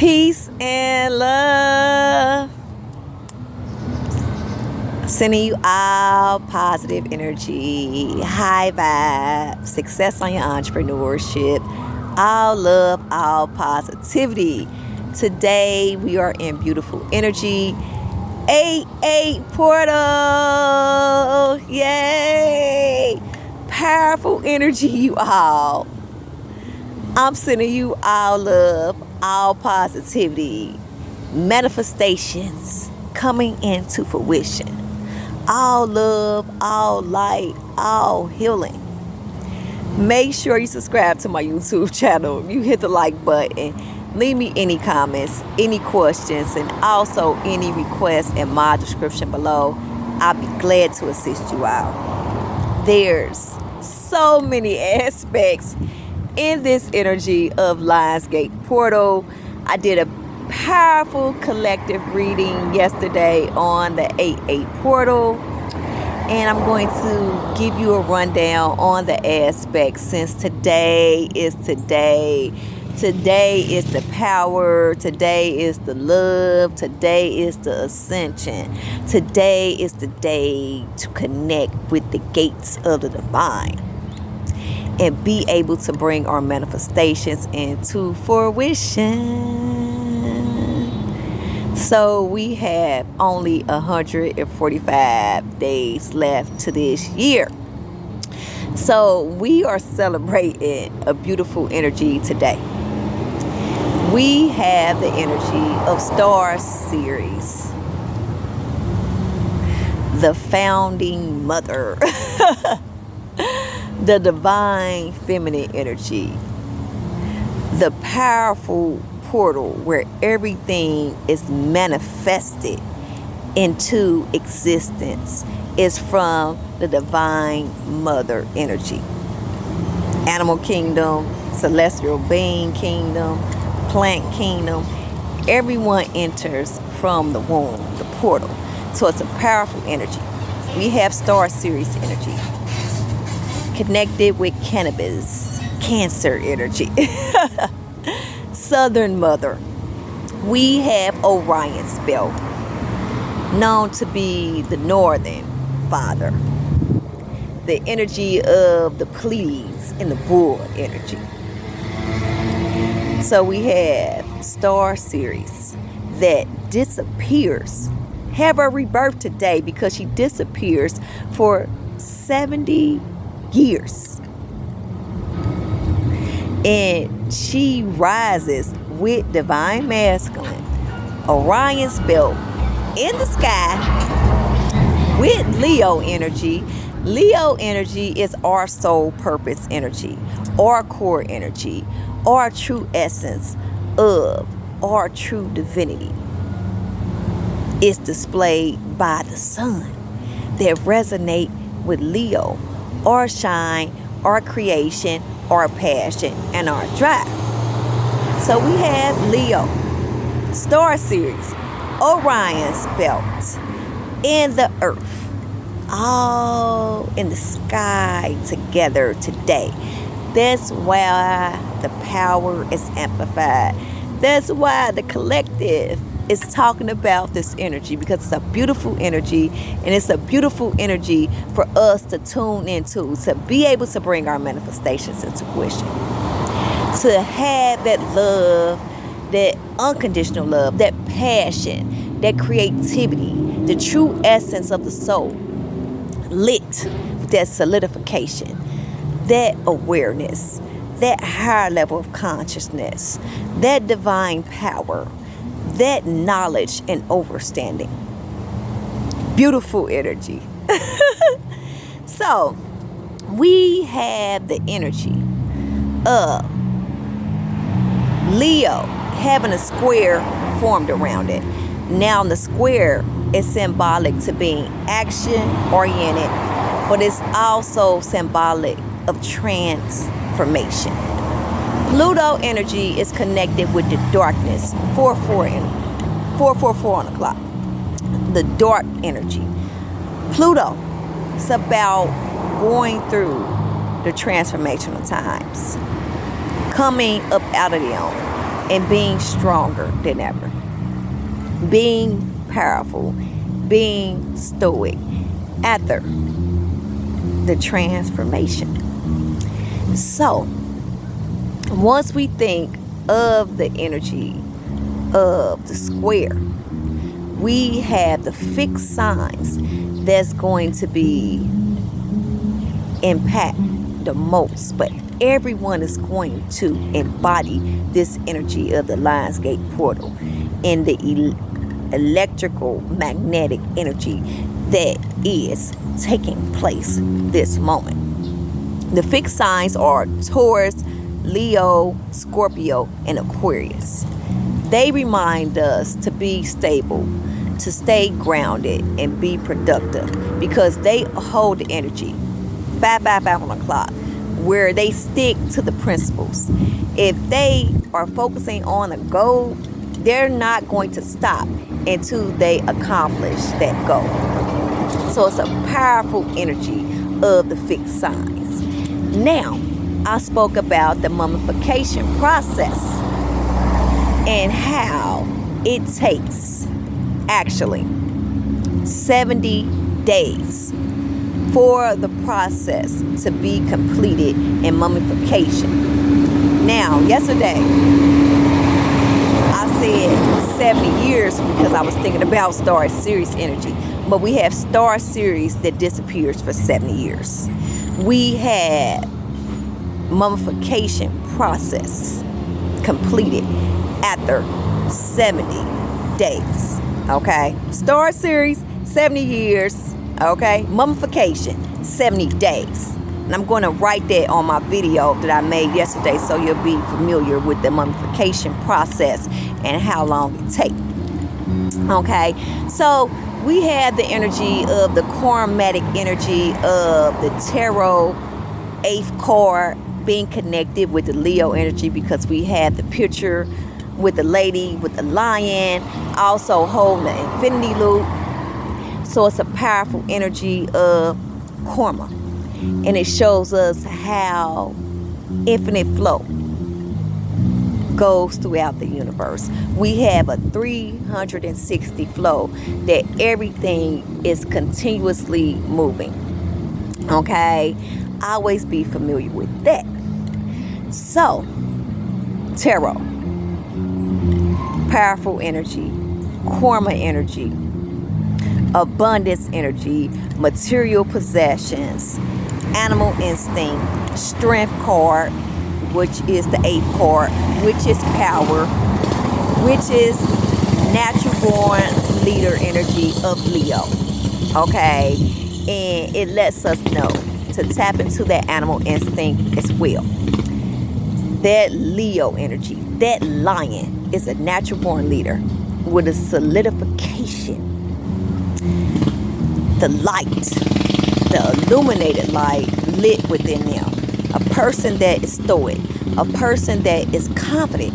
Peace and love. Sending you all positive energy, high vibe, success on your entrepreneurship, all love, all positivity. Today we are in beautiful energy. 8-8 portal. Yay! Powerful energy, you all. I'm sending you all love, all positivity, manifestations coming into fruition. All love, all light, all healing. Make sure you subscribe to my YouTube channel. You hit the like button. Leave me any comments, any questions, and also any requests in my description below. I'll be glad to assist you out. There's so many aspects in this energy of Lionsgate Portal. I did a powerful collective reading yesterday on the 8-8 portal, and I'm going to give you a rundown on the aspects since today is today. Today is the power. Today is the love. Today is the ascension. Today is the day to connect with the gates of the divine and be able to bring our manifestations into fruition. So we have only 145 days left to this year. So we are celebrating a beautiful energy today. We have the energy of Star Series, the founding mother, the divine feminine energy, the powerful portal where everything is manifested into existence is from the divine mother energy. Animal kingdom, celestial being kingdom, plant kingdom, everyone enters from the womb, the portal. So it's a powerful energy. We have Star Series energy connected with cannabis, Cancer energy. Southern Mother. We have Orion's belt, known to be the Northern Father. The energy of the Pleiades and the Bull energy. So we have Star Series that disappears. Have her rebirth today because she disappears for 70 years. And she rises with divine masculine, Orion's belt, in the sky with Leo energy. Leo energy is our soul purpose energy, our core energy, our true essence of our true divinity. Is displayed by the sun that resonate with Leo, our shine, our creation, our passion, and our drive. So we have Leo, Star Series, Orion's belt, and the earth, all in the sky together today. That's why the power is amplified. That's why the collective is talking about this energy, because it's a beautiful energy, and it's a beautiful energy for us to tune into, to be able to bring our manifestations into fruition, to have that love, that unconditional love, that passion, that creativity, the true essence of the soul, lit with that solidification, that awareness, that higher level of consciousness, that divine power, that knowledge and understanding. Beautiful energy. So we have the energy of Leo having a square formed around it. Now the square is symbolic to being action oriented, but it's also symbolic of transformation. Pluto energy is connected with the darkness, 444 on the clock. The dark energy. Pluto, it's about going through the transformational times, coming up out of them, and being stronger than ever, being powerful, being stoic after the transformation. So, once we think of the energy of the square, we have the fixed signs that's going to be impact the most, but everyone is going to embody this energy of the Lionsgate portal in the electrical magnetic energy that is taking place this moment. The fixed signs are Taurus, Leo, Scorpio, and Aquarius. They remind us to be stable, to stay grounded, and be productive, because they hold the energy 555 on the clock, where they stick to the principles. If they are focusing on a goal, they're not going to stop until they accomplish that goal. So it's a powerful energy of the fixed signs. Now, I spoke about the mummification process and how it takes actually 70 days for the process to be completed in mummification. Now, yesterday, I said 70 years because I was thinking about Star Series energy. But we have Star Series that disappears for 70 years. We had mummification process completed after 70 days. Okay? Star Series, 70 years. Okay? Mummification, 70 days. And I'm going to write that on my video that I made yesterday so you'll be familiar with the mummification process and how long it takes. Okay? So we have the energy of the chromatic energy of the tarot 8th card being connected with the Leo energy, because we have the picture with the lady with the lion also holding the infinity loop. So it's a powerful energy of karma, and it shows us how infinite flow goes throughout the universe. We have a 360 flow that everything is continuously moving. Okay? Always be familiar with that. So, tarot, powerful energy, karma energy, abundance energy, material possessions, animal instinct, strength card, which is the 8th card, which is power, which is natural born leader energy of Leo. Okay? And it lets us know to tap into that animal instinct as well. That Leo energy, that lion, is a natural born leader with a solidification. The light, the illuminated light lit within them. A person that is stoic, a person that is confident.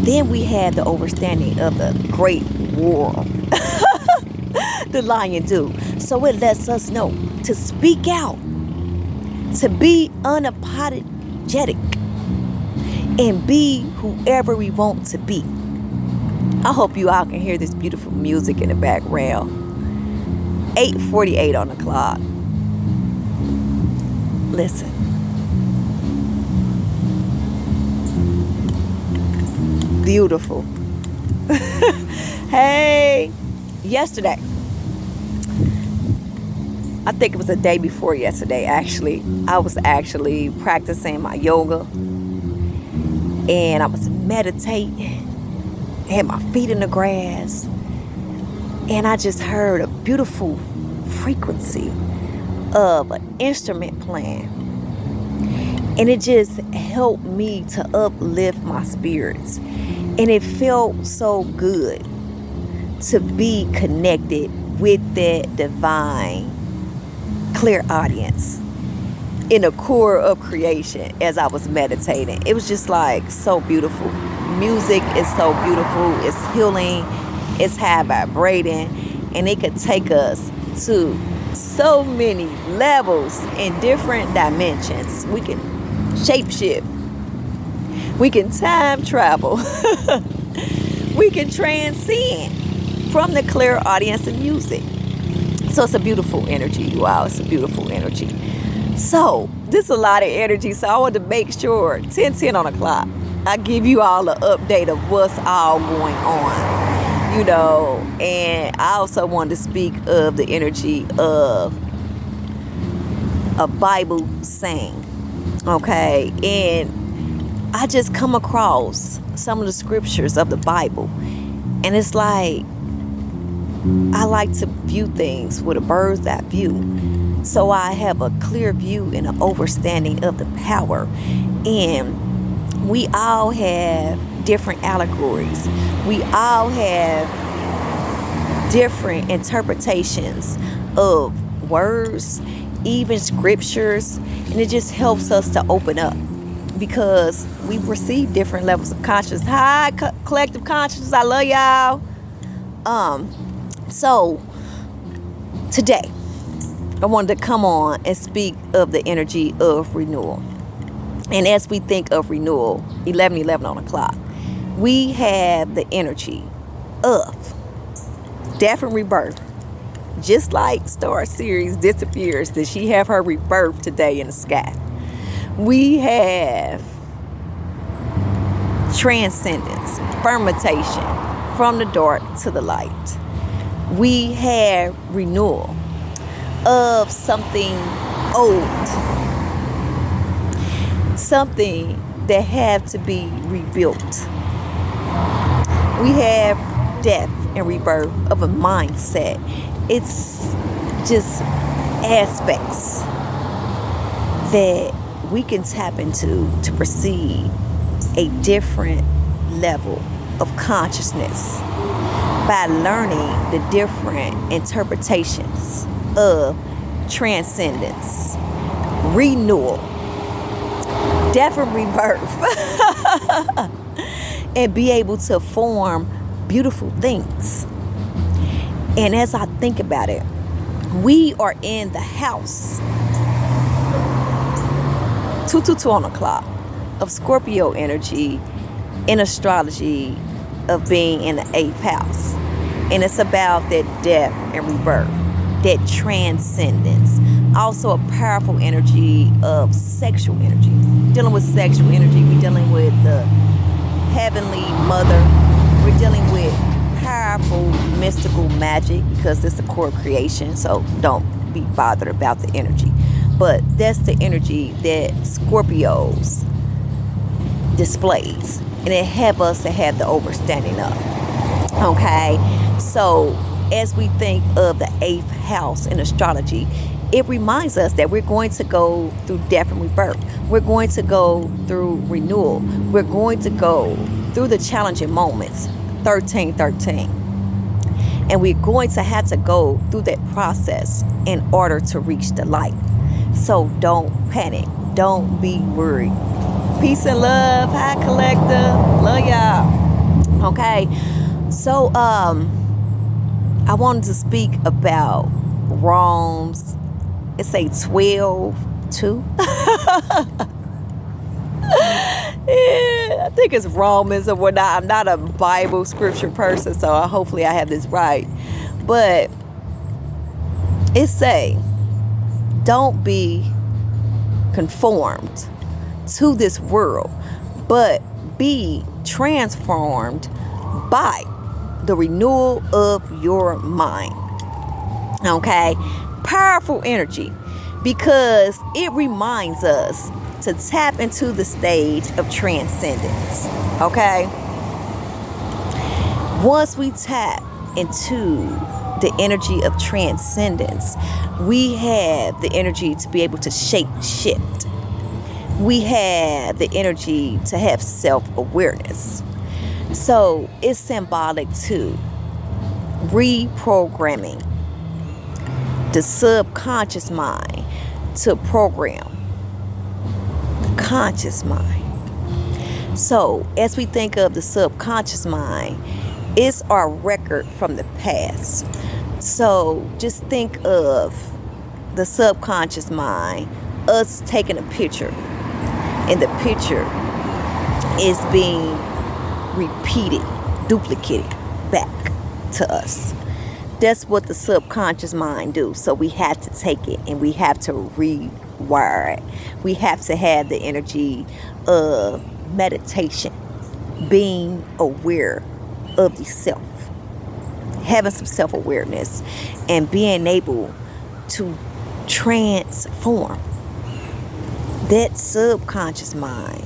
Then we have the understanding of the great world. The lion do. So it lets us know to speak out, to be unapologetic, and be whoever we want to be. I hope you all can hear this beautiful music in the background. 8:48 on the clock. Listen. Beautiful. Hey, yesterday, I think it was the day before yesterday, actually, I was actually practicing my yoga, and I was meditating. I had my feet in the grass, and I just heard a beautiful frequency of an instrument playing, and it just helped me to uplift my spirits, and it felt so good to be connected with that divine clear audience in the core of creation as I was meditating. It was just like so beautiful. Music is so beautiful. It's healing. It's high vibrating, and it could take us to so many levels in different dimensions. We can shapeshift. We can time travel. We can transcend from the clear audience of music. So it's a beautiful energy, you all. It's a beautiful energy. So this is a lot of energy. So I want to make sure 10:10 on the clock, I give you all an update of what's all going on, you know. And I also want to speak of the energy of a Bible saying, okay? And I just come across some of the scriptures of the Bible, and it's like I like to view things with a bird's eye view, so I have a clear view and an understanding of the power. And we all have different allegories. We all have different interpretations of words, even scriptures, and it just helps us to open up because we receive different levels of consciousness. Hi, collective consciousness. I love y'all. So today I wanted to come on and speak of the energy of renewal. And as we think of renewal, 11:11 on the clock, we have the energy of death and rebirth. Just like Star Series disappears, did she have her rebirth today in the sky? We have transcendence, fermentation, from the dark to the light. We have renewal of something old, something that have to be rebuilt. We have death and rebirth of a mindset. It's just aspects that we can tap into to perceive a different level of consciousness by learning the different interpretations of transcendence, renewal, death and rebirth, and be able to form beautiful things. And as I think about it, we are in the house 222 on the clock of Scorpio energy in astrology, of being in the 8th house. And it's about that death and rebirth, that transcendence. Also a powerful energy of sexual energy. Dealing with sexual energy, we're dealing with the heavenly mother. We're dealing with powerful mystical magic because it's the core creation, so don't be bothered about the energy. But that's the energy that Scorpios displays, and it have us to have the understanding of. Okay, so as we think of the 8th house in astrology, it reminds us that we're going to go through death and rebirth. We're going to go through renewal. We're going to go through the challenging moments, 1313. And we're going to have to go through that process in order to reach the light. So don't panic. Don't be worried. Peace and love. Hi, collective. Love y'all. Okay. So, I wanted to speak about Romans. It's a 12:2. Yeah, I think it's Romans or whatnot. I'm not a Bible scripture person, so hopefully I have this right. But it say, don't be conformed to this world, but be transformed by the renewal of your mind. Okay? Powerful energy, because it reminds us to tap into the stage of transcendence. Okay? Once we tap into the energy of transcendence, we have the energy to be able to shape shift. We have the energy to have self-awareness. So it's symbolic to reprogramming the subconscious mind to program the conscious mind. So as we think of the subconscious mind, it's our record from the past. So just think of the subconscious mind, us taking a picture, and the picture is being repeated, duplicated back to us. That's what the subconscious mind do. So we have to take it and we have to rewire it. We have to have the energy of meditation, being aware of the self, having some self-awareness, and being able to transform that subconscious mind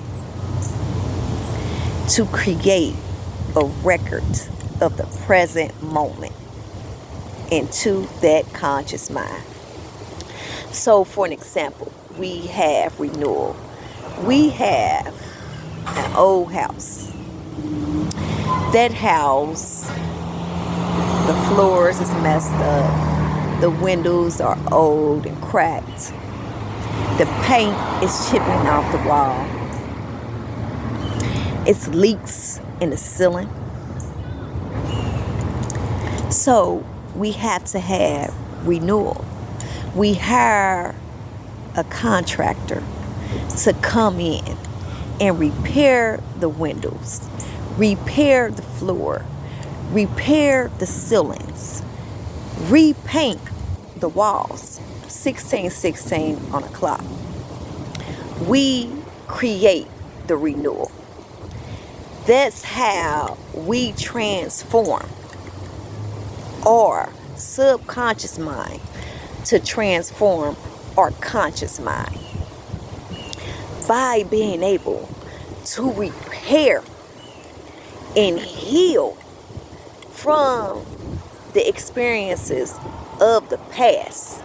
to create a record of the present moment into that conscious mind. So for an example, we have renewal. We have an old house. That house, the floors is messed up. The windows are old and cracked. The paint is chipping off the wall. It's leaks in the ceiling. So we have to have renewal. We hire a contractor to come in and repair the windows, repair the floor, repair the ceilings, repaint the walls. 1616 on a clock. We create the renewal. That's how we transform our subconscious mind to transform our conscious mind by being able to repair and heal from the experiences of the past.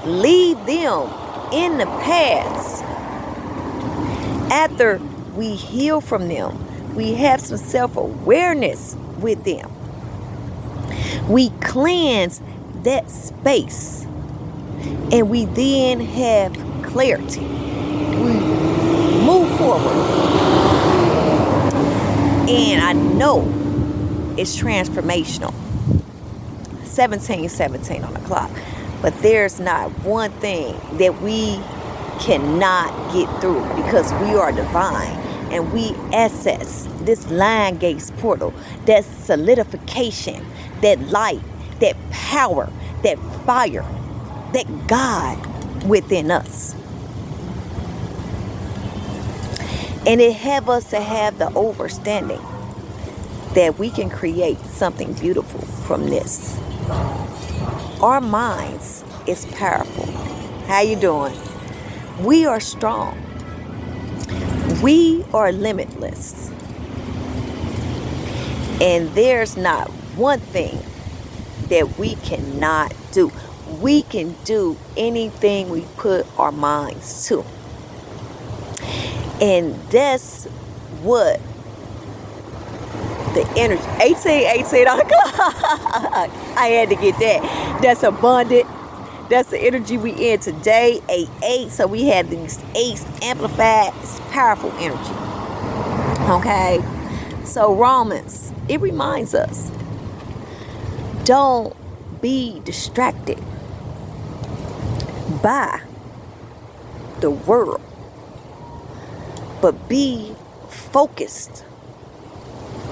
Leave them in the past. After we heal from them, we have some self-awareness with them. We cleanse that space and we then have clarity. We move forward. And I know it's transformational. 1717 on the clock. But there's not one thing that we cannot get through because we are divine and we access this line gates portal, that solidification, that light, that power, that fire, that God within us. And it have us to have the understanding that we can create something beautiful from this. Our minds is powerful. How you doing? We are strong. We are limitless. And there's not one thing that we cannot do. We can do anything we put our minds to. And that's what the energy, 18 on the clock. I had to get that. That's abundant. That's the energy we in today, 8-8. So we have these 8s amplified. It's powerful energy. Okay. So Romans, it reminds us, don't be distracted by the world, but be focused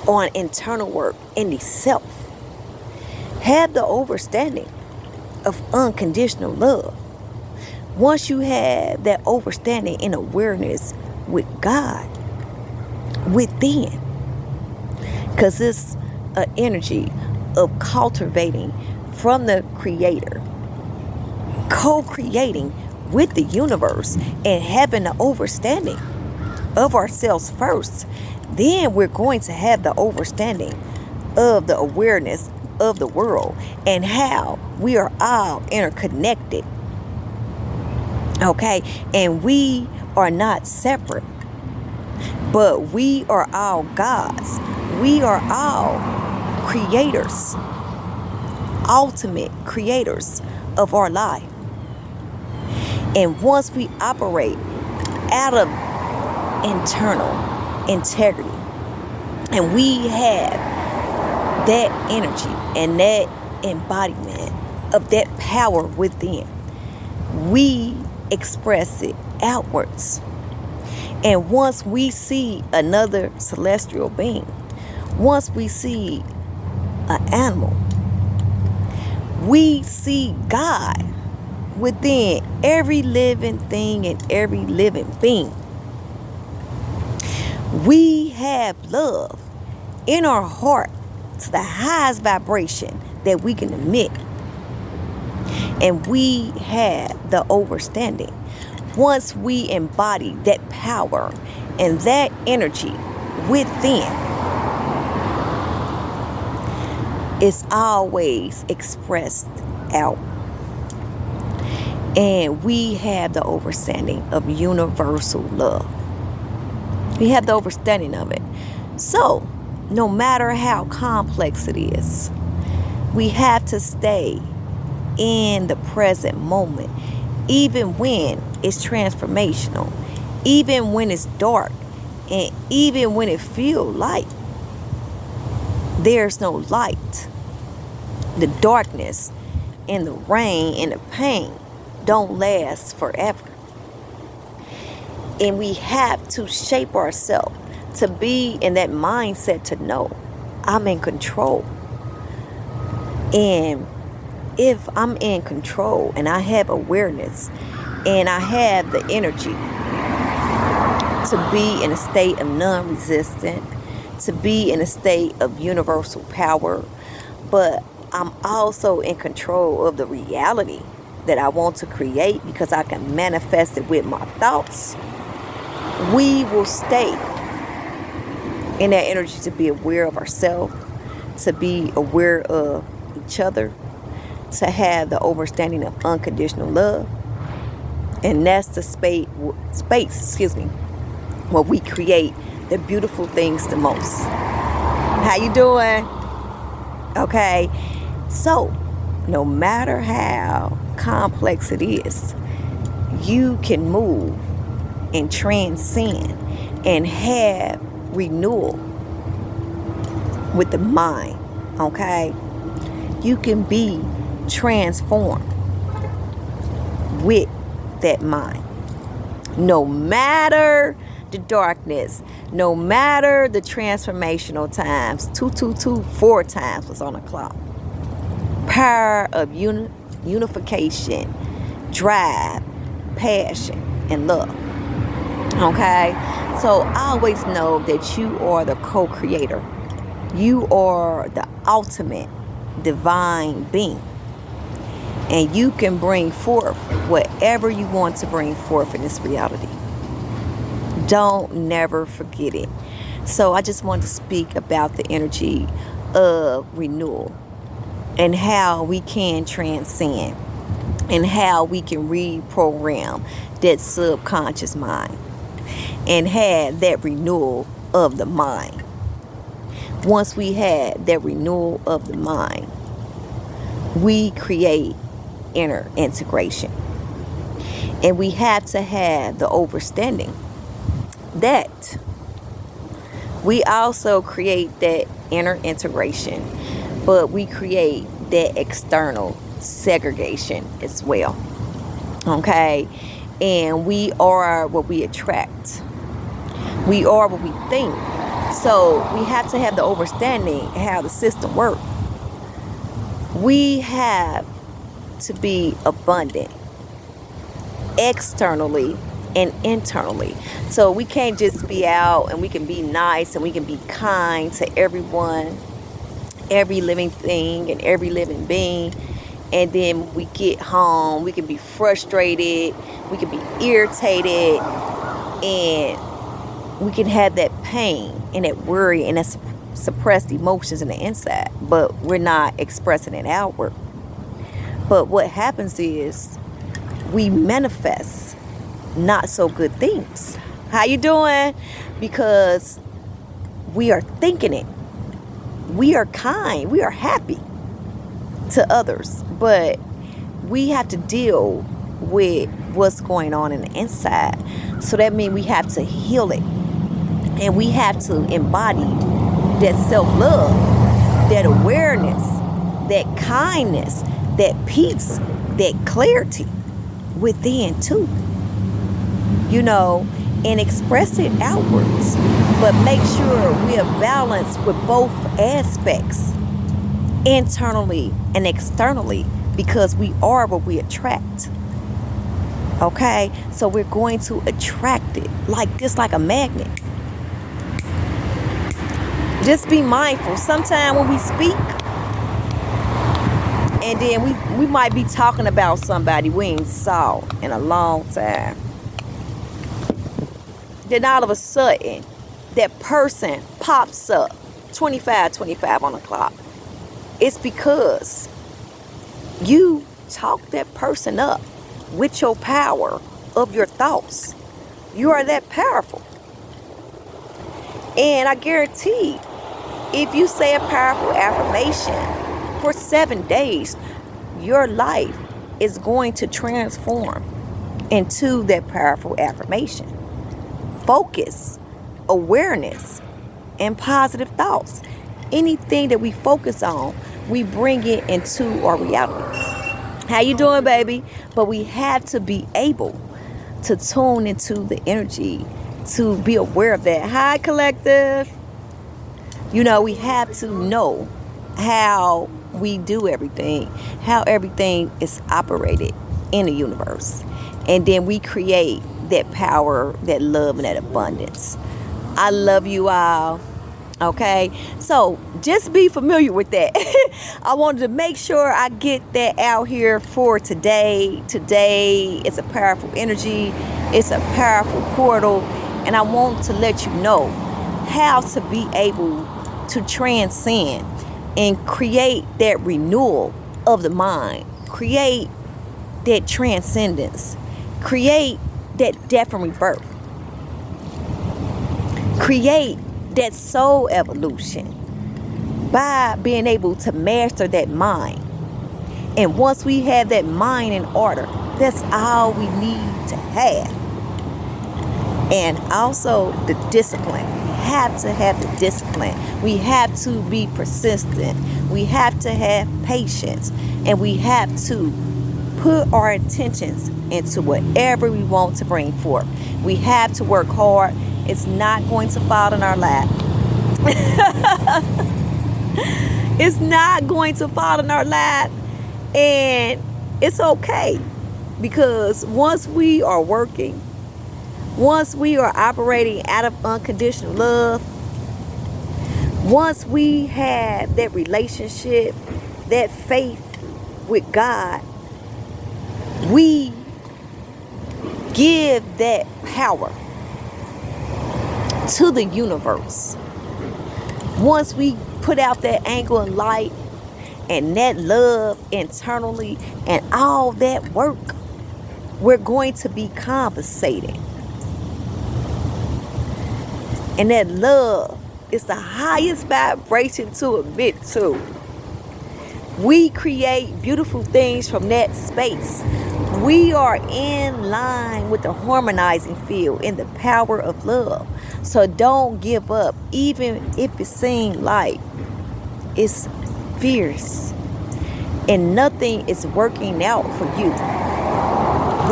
on internal work in the self. Have the understanding of unconditional love. Once you have that understanding and awareness with God within, because it's an energy of cultivating from the Creator, co-creating with the universe and having the understanding of ourselves first, then we're going to have the understanding of the awareness of the world and how we are all interconnected. Okay, and we are not separate, but we are all gods. We are all creators, ultimate creators of our life. And once we operate out of internal integrity and we have that energy and that embodiment of that power within, we express it outwards. And once we see another celestial being, once we see an animal, we see God within every living thing and every living being. We have love in our heart to the highest vibration that we can emit. And we have the overstanding. Once we embody that power and that energy within, it's always expressed out. And we have the understanding of universal love. We have the understanding of it. So, no matter how complex it is, we have to stay in the present moment, even when it's transformational, even when it's dark, and even when it feels light. There's no light. The darkness and the rain and the pain don't last forever. And we have to shape ourselves to be in that mindset to know I'm in control. And if I'm in control and I have awareness and I have the energy to be in a state of non-resistant, to be in a state of universal power, but I'm also in control of the reality that I want to create because I can manifest it with my thoughts, we will stay in that energy to be aware of ourselves, to be aware of each other, to have the understanding of unconditional love. And that's the space, where we create the beautiful things the most. How you doing? Okay. So, no matter how complex it is, you can move and transcend and have renewal with the mind. Okay? You can be transformed with that mind. No matter the darkness, no matter the transformational times, 222 4 times was on the clock. Power of unification, drive, passion, and love. Okay? So always know that you are the co-creator. You are the ultimate divine being. And you can bring forth whatever you want to bring forth in this reality. Don't never forget it. So I just want to speak about the energy of renewal and how we can transcend and how we can reprogram that subconscious mind and have that renewal of the mind. Once we have that renewal of the mind, we create inner integration. And we have to have the understanding that we also create that inner integration, but we create that external segregation as well. Okay? And we are what we attract. We are what we think. So we have to have the understanding how the system works. We have to be abundant externally and internally. So we can't just be out and we can be nice and we can be kind to everyone, every living thing and every living being. And then we get home, we can be frustrated, we can be irritated, and we can have that pain and that worry and that suppressed emotions in the inside, but we're not expressing it outward. But what happens is we manifest not so good things. How you doing? Because we are thinking it. We are kind. We are happy to others. But we have to deal with what's going on in the inside. So that means we have to heal it. And we have to embody that self-love, that awareness, that kindness, that peace, that clarity within too. You know, and express it outwards. But make sure we are balanced with both aspects, internally and externally, because we are what we attract. Okay, so we're going to attract it like a magnet. Just be mindful. Sometimes when we speak, and then we might be talking about somebody we ain't saw in a long time. Then all of a sudden, that person pops up 25 on the clock. It's because you talk that person up with your power of your thoughts. You are that powerful. And I guarantee, if you say a powerful affirmation for 7 days, your life is going to transform into that powerful affirmation. Focus, awareness, and positive thoughts. Anything that we focus on, we bring it into our reality. How you doing, baby? But we have to be able to tune into the energy, to be aware of that. Hi, collective. You know, we have to know how we do everything, how everything is operated in the universe. And then we create that power, that love, and that abundance. I love you all. Okay, so just be familiar with that. I wanted to make sure I get that out here for today. Today is a powerful energy. It's a powerful portal. And I want to let you know how to be able to transcend and create that renewal of the mind. Create that transcendence. Create that death and rebirth. Create that soul evolution by being able to master that mind. And once we have that mind in order, that's all we need to have. And also the discipline. We have to have the discipline. We have to be persistent. We have to have patience. And we have to put our intentions into whatever we want to bring forth. We have to work hard. It's not going to fall in our lap. It's not going to fall in our lap. And it's okay. Because once we are working, once we are operating out of unconditional love, once we have that relationship, that faith with God, we give that power to the universe. Once we put out that angle of light and that love internally and all that work, we're going to be compensated. And that love is the highest vibration to admit to. We create beautiful things from that space. We are in line with the harmonizing field in the power of love. So don't give up, even if it seems like it's fierce and nothing is working out for you.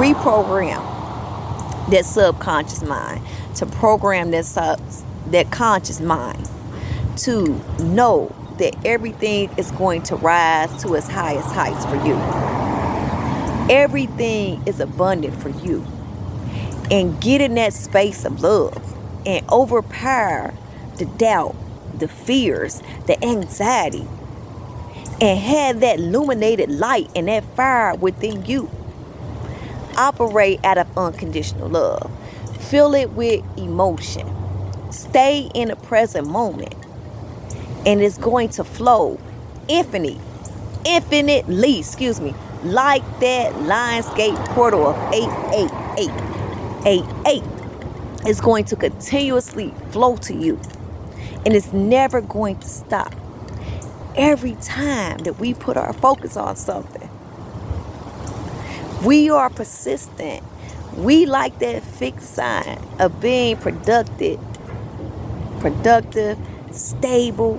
Reprogram that subconscious mind to program that conscious mind to know that everything is going to rise to its highest heights for you. Everything is abundant for you. And get in that space of love and overpower the doubt, the fears, the anxiety, and have that illuminated light and that fire within you. Operate out of unconditional love. Fill it with emotion. Stay in the present moment. And it's going to flow infinitely, like that Lionsgate portal of 88888. It's going to continuously flow to you. And it's never going to stop. Every time that we put our focus on something, we are persistent. We like that fixed sign of being productive, stable,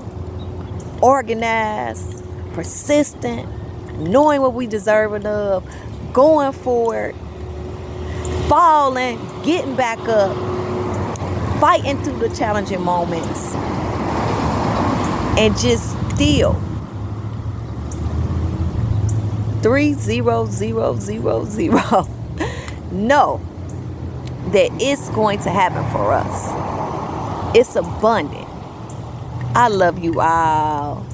organized, persistent, knowing what we deserve of, going forward, falling, getting back up, fighting through the challenging moments, and just still 30,000 know that it's going to happen for us. It's abundant. I love you all.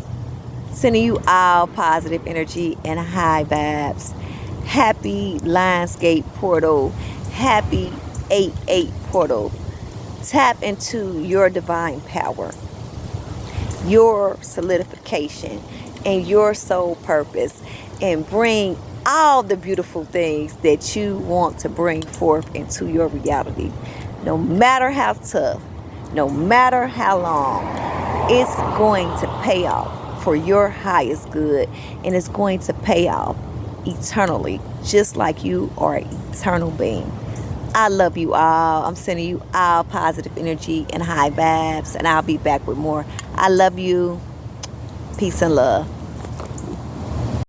Sending you all positive energy and high vibes. Happy Lionsgate portal. Happy 8-8 portal. Tap into your divine power, your solidification, and your soul purpose, and bring all the beautiful things that you want to bring forth into your reality. No matter how tough, no matter how long, it's going to pay off for your highest good, and it's going to pay off eternally, just like you are an eternal being. I love you all. I'm sending you all positive energy and high vibes, and I'll be back with more. I love you. Peace and love.